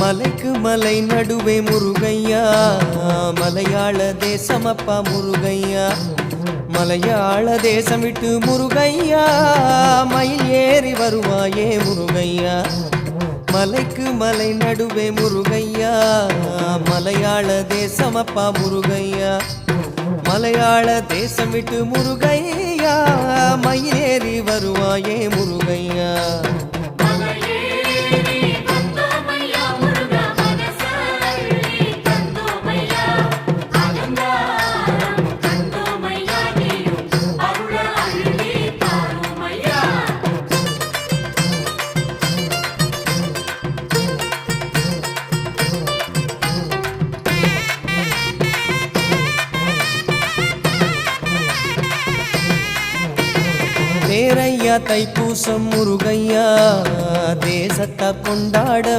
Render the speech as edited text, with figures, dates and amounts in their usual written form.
மலைக்கு மலை நடுவே முருகையா, மலையாள தேசமப்பா முருகையா. மலையாள தேசம் விட்டு முருகையா, மயில் ஏறி வருவாயே முருகையா. மலைக்கு மலை நடுவே முருகையா, மலையாள தேசமப்பா முருகையா. மலையாள தேசம் விட்டு முருகையா, மயில் ஏறி வருவாயே முருகையா. தேரையா தைப்பூசம் முருகையா, தேசத்தை கொண்டாட